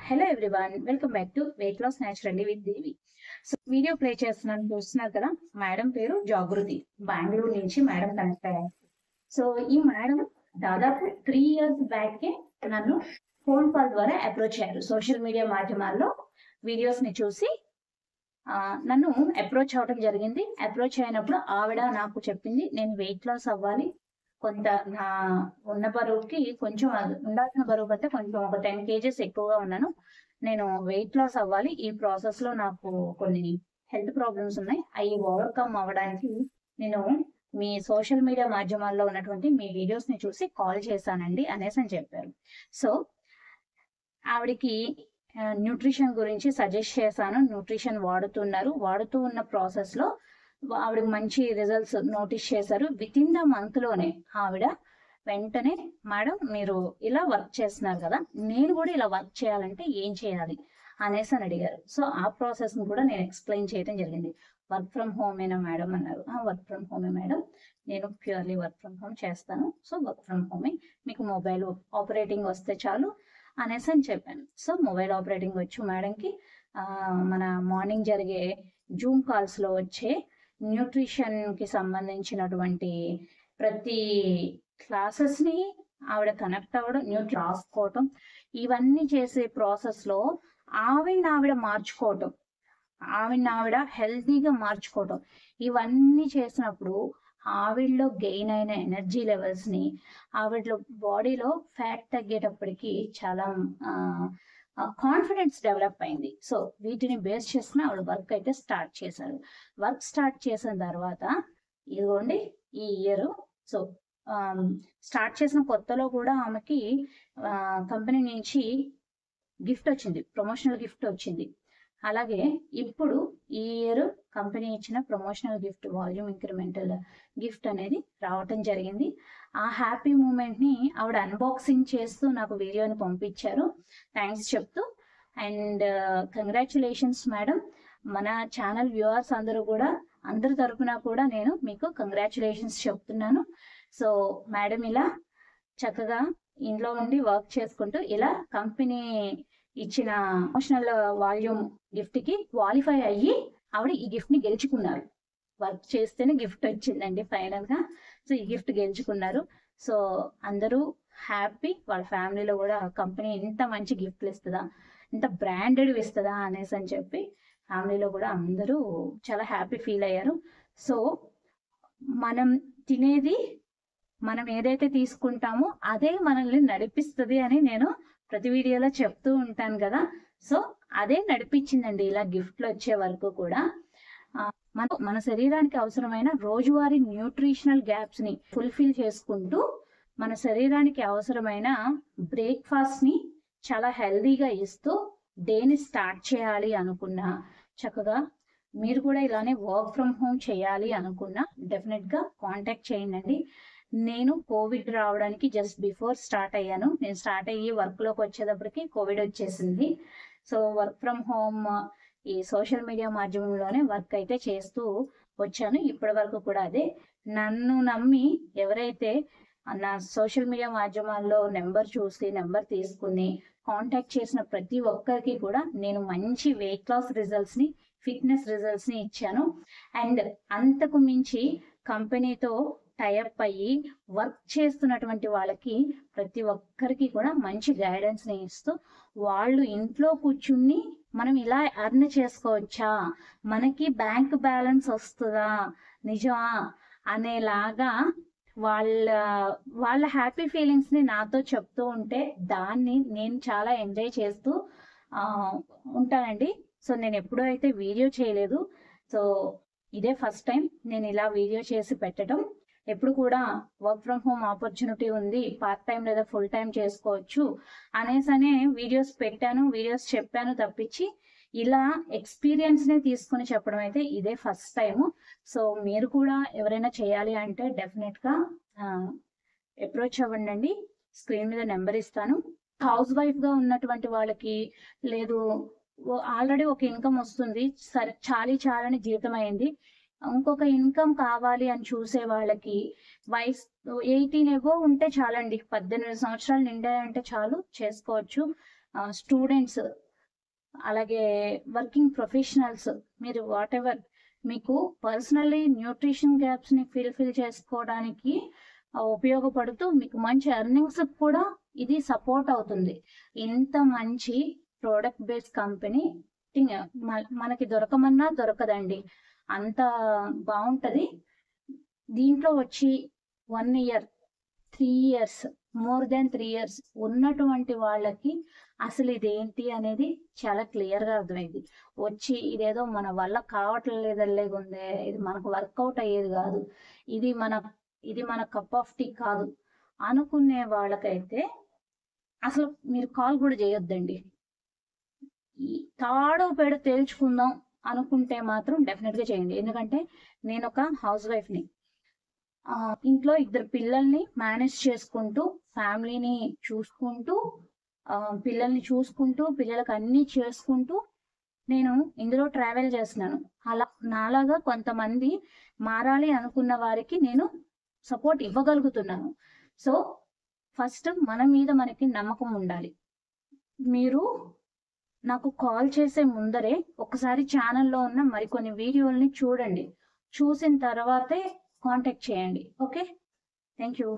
Hello everyone, welcome back to weight loss naturally with Devi. So video play చేస్తున్నాను, చూస్తున్నారు కదా. Madam పేరు జాగృతి, బెంగళూరు నుంచి మేడం కనెక్ట్ అయ్యారు. సో ఈ మేడం దాదాపు 3 years బ్యాక్ నన్ను ఫోన్ కాల్ ద్వారా అప్రోచ్ అయ్యారు. సోషల్ మీడియా మాధ్యమాల్లో వీడియోస్ ని చూసి నన్ను అప్రోచ్ అవడం జరిగింది. అప్రోచ్ అయినప్పుడు ఆవిడ నాకు చెప్పింది, నేను వెయిట్ లాస్ అవ్వాలి, కొంత నా ఉన్న బరువుకి కొంచెం ఉండాల్సిన బరువు కంటే కొంచెం ఒక 10 kgs ఎక్కువగా ఉన్నాను, నేను వెయిట్ లాస్ అవ్వాలి, ఈ ప్రాసెస్ లో నాకు కొన్ని హెల్త్ ప్రాబ్లమ్స్ ఉన్నాయి, అవి ఓవర్కమ్ అవ్వడానికి నేను మీ సోషల్ మీడియా మాధ్యమాల్లో ఉన్నటువంటి మీ వీడియోస్ ని చూసి కాల్ చేశానండి అనేసి అని చెప్పారు. సో ఆవిడకి న్యూట్రిషన్ గురించి సజెస్ట్ చేశాను. న్యూట్రిషన్ వాడుతూ ఉన్న ప్రాసెస్ లో ఆవిడకి మంచి రిజల్ట్స్ నోటీస్ చేశారు. విత్ ఇన్ ద మంత్ లోనే ఆవిడ వెంటనే, మేడం మీరు ఇలా వర్క్ చేస్తున్నారు కదా, నేను కూడా ఇలా వర్క్ చేయాలంటే ఏం చేయాలి అనేసి అని అడిగారు. సో ఆ ప్రాసెస్ ని కూడా నేను ఎక్స్ప్లెయిన్ చేయడం జరిగింది. వర్క్ ఫ్రమ్ హోమేనా మేడం అన్నారు. వర్క్ ఫ్రమ్ హోమే మేడం, నేను ప్యూర్లీ వర్క్ ఫ్రమ్ హోమ్ చేస్తాను, సో వర్క్ ఫ్రమ్ హోమే, మీకు మొబైల్ ఆపరేటింగ్ వస్తే చాలు అనేసి అని చెప్పాను. సో మొబైల్ ఆపరేటింగ్ వచ్చు మేడంకి. మన మార్నింగ్ జరిగే జూమ్ కాల్స్ లో వచ్చే న్యూట్రిషన్ కి సంబంధించినటువంటి ప్రతి క్లాసెస్ ని ఆవిడ కనెక్ట్ అవ్వడం, రాసుకోవటం, ఇవన్నీ చేసే ప్రాసెస్ లో ఆవిడ మార్చుకోవటం, ఆవిడ హెల్తీగా మార్చుకోవటం, ఇవన్నీ చేసినప్పుడు ఆవిడలో గెయిన్ అయిన ఎనర్జీ లెవెల్స్ ని, ఆవిడలో బాడీలో ఫ్యాట్ తగ్గేటప్పటికి చాలా కాన్ఫిడెన్స్ డెవలప్ అయింది. సో వీటిని బేస్ చేసుకుని ఆవిడ వర్క్ అయితే స్టార్ట్ చేశారు. వర్క్ స్టార్ట్ చేసిన తర్వాత ఇదిగోండి ఈ ఇయర్, సో స్టార్ట్ చేసిన కొత్తలో కూడా ఆమెకి కంపెనీ నుంచి గిఫ్ట్ వచ్చింది, ప్రమోషనల్ గిఫ్ట్ వచ్చింది. అలాగే ఇప్పుడు ఈ ఇయర్ కంపెనీ ఇచ్చిన promotional gift, volume incremental gift అనేది రావటం జరిగింది. ఆ హ్యాపీ మూమెంట్ ని ఆవిడ అన్బాక్సింగ్ చేస్తూ నాకు వీడియోని పంపించారు, థ్యాంక్స్ చెప్తూ. అండ్ కంగ్రాచులేషన్స్ మేడం, మన ఛానల్ వ్యూవర్స్ అందరి తరపున కూడా నేను మీకు కంగ్రాచులేషన్స్ చెప్తున్నాను. సో మేడం ఇలా చక్కగా ఇంట్లో ఉండి వర్క్ చేసుకుంటూ ఇలా కంపెనీ ఇచ్చిన ప్రమోషనల్ వాల్యూమ్ గిఫ్ట్ కి క్వాలిఫై అయ్యి ఆవిడ ఈ గిఫ్ట్ ని గెలుచుకున్నారు. వర్క్ చేస్తేనే గిఫ్ట్ వచ్చిందండి ఫైనల్ గా. సో ఈ గిఫ్ట్ గెలుచుకున్నారు. సో అందరూ హ్యాపీ, వాళ్ళ ఫ్యామిలీలో కూడా కంపెనీ ఇంత మంచి గిఫ్ట్లు ఇస్తుందా, ఇంత బ్రాండెడ్ ఇస్తుందా అనేసి అని చెప్పి ఫ్యామిలీలో కూడా అందరూ చాలా హ్యాపీ ఫీల్ అయ్యారు. సో మనం తినేది, మనం ఏదైతే తీసుకుంటామో అదే మనల్ని నడిపిస్తుంది అని నేను ప్రతి వీడియోలో చెప్తూ ఉంటాను కదా. సో అదే నడిపించిందండి ఇలా గిఫ్ట్లు వచ్చే వరకు కూడా. మన శరీరానికి అవసరమైన రోజువారీ న్యూట్రిషనల్ గ్యాప్స్ ని ఫుల్ఫిల్ చేసుకుంటూ, మన శరీరానికి అవసరమైన బ్రేక్ఫాస్ట్ ని చాలా హెల్దీగా ఇస్తూ డేని స్టార్ట్ చేయాలి అనుకున్నా, చక్కగా మీరు కూడా ఇలానే వర్క్ ఫ్రమ్ హోమ్ చేయాలి అనుకున్నా డెఫినెట్ గా కాంటాక్ట్ చేయండి. నేను కోవిడ్ రావడానికి జస్ట్ బిఫోర్ స్టార్ట్ అయ్యాను. నేను స్టార్ట్ అయ్యి వర్క్ లోకి వచ్చేటప్పటికి కోవిడ్ వచ్చేసింది. సో వర్క్ ఫ్రమ్ హోమ్ ఈ సోషల్ మీడియా మాధ్యమంలోనే వర్క్ అయితే చేస్తూ వచ్చాను ఇప్పటి వరకు కూడా. అదే నన్ను నమ్మి ఎవరైతే నా సోషల్ మీడియా మాధ్యమాల్లో నెంబర్ తీసుకుని కాంటాక్ట్ చేసిన ప్రతి ఒక్కరికి కూడా నేను మంచి వెయిట్ లాస్ రిజల్ట్స్ ని, ఫిట్నెస్ రిజల్ట్స్ ని ఇచ్చాను. అండ్ అంతకు మించి కంపెనీతో టైఅప్ అయ్యి వర్క్ చేస్తున్నటువంటి వాళ్ళకి ప్రతి ఒక్కరికి కూడా మంచి గైడెన్స్ ని ఇస్తూ, వాళ్ళు ఇంట్లో కూర్చుని మనం ఇలా ఎర్న్ చేసుకోవచ్చా, మనకి బ్యాంక్ బ్యాలెన్స్ వస్తుందా, నిజమా అనేలాగా వాళ్ళ హ్యాపీ ఫీలింగ్స్ ని నాతో చెప్తూ ఉంటే దాన్ని నేను చాలా ఎంజాయ్ చేస్తూ ఉంటానండి. సో నేను ఎప్పుడూ అయితే వీడియో చేయలేదు, సో ఇదే ఫస్ట్ టైం నేను ఇలా వీడియో చేసి పెట్టడం. ఎప్పుడు కూడా వర్క్ ఫ్రమ్ హోమ్ ఆపర్చునిటీ ఉంది, పార్ట్ టైం లేదా ఫుల్ టైం చేసుకోవచ్చు అనేసనే వీడియోస్ పెట్టాను, వీడియోస్ చెప్పాను తప్పించి ఇలా ఎక్స్పీరియన్స్ ని తీసుకుని చెప్పడం అయితే ఇదే ఫస్ట్ టైం. సో మీరు కూడా ఎవరైనా చేయాలి అంటే డెఫినెట్ గా అప్రోచ్ అవ్వండి. స్క్రీన్ మీద నెంబర్ ఇస్తాను. హౌస్ వైఫ్ గా ఉన్నటువంటి వాళ్ళకి, లేదు ఆల్రెడీ ఒక ఇన్కమ్ వస్తుంది, సరే చాలని జీవితం అయింది, ఇంకొక ఇన్కమ్ కావాలి అని చూసే వాళ్ళకి, వయసు 18 ఎబో ఉంటే చాలండి, 18 సంవత్సరాలు నిండాయంటే చాలు, చేసుకోవచ్చు. స్టూడెంట్స్, అలాగే వర్కింగ్ ప్రొఫెషనల్స్, మీరు వాట్ ఎవర్ మీకు పర్సనల్లీ న్యూట్రిషన్ గ్యాప్స్ని ఫిల్ చేసుకోవడానికి ఉపయోగపడుతూ మీకు మంచి ఎర్నింగ్స్ కూడా ఇది సపోర్ట్ అవుతుంది. ఇంత మంచి ప్రోడక్ట్ బేస్డ్ కంపెనీ మనకి దొరకమన్నా దొరకదండి, అంత బాగుంటుంది. దీంట్లో వచ్చి 1 year 3 years more than 3 years ఉన్నటువంటి వాళ్ళకి అసలు ఇదేంటి అనేది చాలా క్లియర్గా అర్థమైంది. వచ్చి ఇదేదో మన వల్ల కావట్లేదలేగుందే, ఇది మనకు వర్కౌట్ అయ్యేది కాదు, ఇది మన కప్ ఆఫ్ టీ కాదు అనుకునే వాళ్ళకైతే అసలు మీరు కాల్ కూడా చేయొద్దండి. తాడో పేడో తేల్చుకుందాం అనుకుంటే మాత్రం డెఫినెట్గా చేయండి. ఎందుకంటే నేను ఒక హౌస్ వైఫ్ని, ఇంట్లో 2 పిల్లల్ని మేనేజ్ చేసుకుంటూ, ఫ్యామిలీని చూసుకుంటూ, పిల్లలకు అన్నీ చేసుకుంటూ నేను ఇందులో ట్రావెల్ చేస్తున్నాను. అలా నాలాగా కొంతమంది మారాలి అనుకున్న వారికి నేను సపోర్ట్ ఇవ్వగలుగుతున్నాను. సో ఫస్ట్ మన మీద మనకి నమ్మకం ఉండాలి. మీరు నాకు కాల్ చేసే ముందరే ఒకసారి ఛానల్లో ఉన్న మరికొన్ని వీడియోల్ని చూడండి. చూసిన తర్వాతే కాంటాక్ట్ చేయండి. Okay, thank you.